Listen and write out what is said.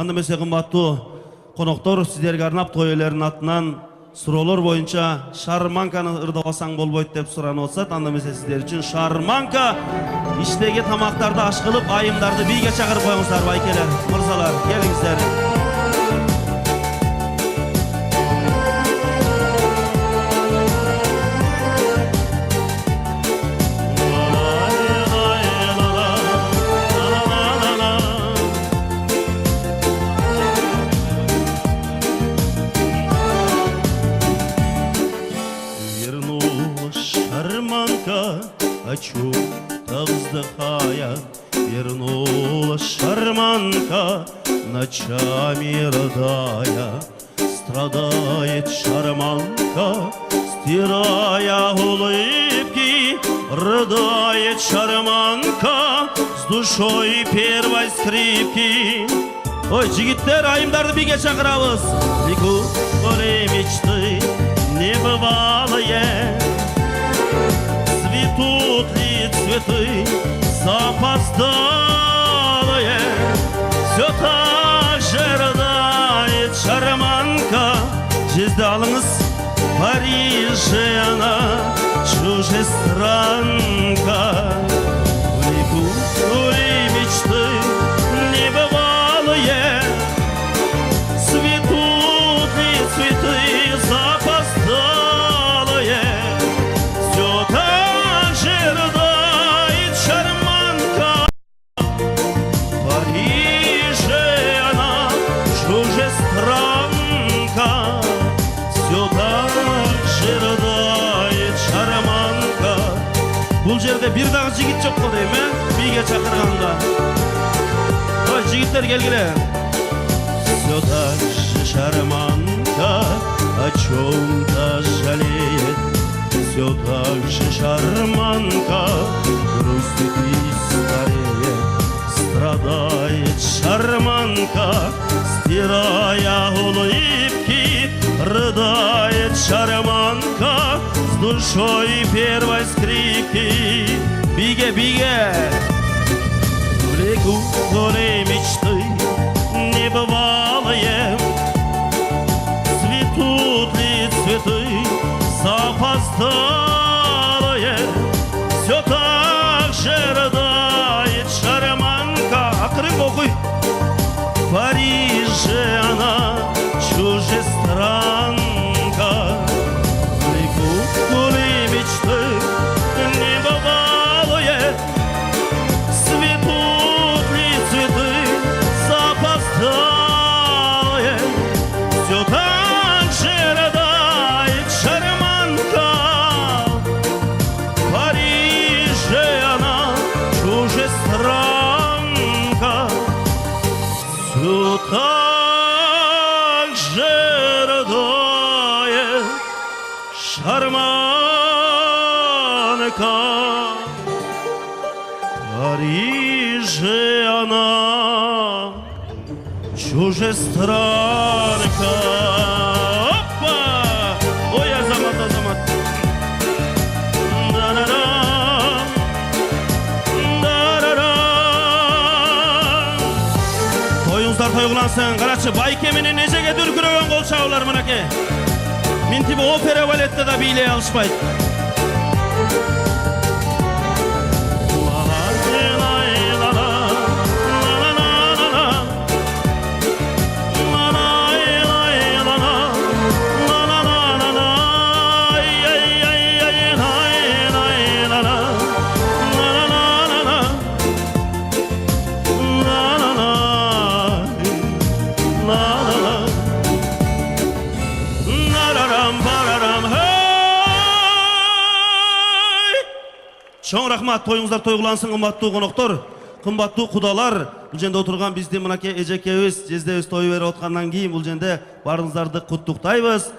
Месе кымбаттуу коноктор, сиздерге арнап той ээлеринин атынан суроолор боюнча шарманканы ырдабасаң болбойт деп суранып атышат. Анда эмесе сиздер үчүн шарманка иштеги тамактарды аш кылып, айымдарды бийге чакырып коюңуздар, байкелер, мырзалар, келиңиздер. Хочу вздыхая, вернулась шарманка, ночами рыдая. Страдает шарманка, стирая улыбки, рыдает шарманка с душой первой скрипки. Ой, жигиттер, айымдарды бийге чакырабыз. Лику поле мечты небывалые, цветут ли цветы запоздалые, все так же рыдает шарманка. Жезді алыңыз, Париже она, чужестранка. В лику мечты небывалые, цветут ли цветы запоздалые, все так же рыдает шарманка. Париже она, чужестранка, все так же рыдает шарманка. Бул жерде бир дагы жигит жок го дейм, бийге чакырганда. Ой, жигиттер келгиле. Все так же шарманка о чем-то жалеет, все так же шарманка грустит и стареет. Страдает шарманка, стирая улыбки, рыдает шарманка с душой первой скрипки. Биге, биге, в реку поле мечты небывалые, цветут ли цветы запоздалые, все так же рыдает шарманка. Акрын окуй. Париже она, чужестранка, в реку поле мечты небывалые, цветут ли цветы запоздалые, все так же рыдает шарманка. Париже она, чужестранка, все так же рыдает шарманка. Париже она, чужестранка. Опа! Ой, азамат, азамат. Да-да-да. Да-да-да. Тоюңуздар тойгулансын. Карачы, байке менен эжеге дүркүрөгөн кол чабуулар мынакей. Минтиби опера балетте да бийлей алышпайт. Чоң рахмат, тоюңуздар тойгулансын, кымбаттуу коноктор, кымбаттуу кудалар. Бул жерде отурган биздин мынакей эжекебиз, жездебиз той берип аткандан кийин бул жерде баарыңыздарды куттуктайбыз.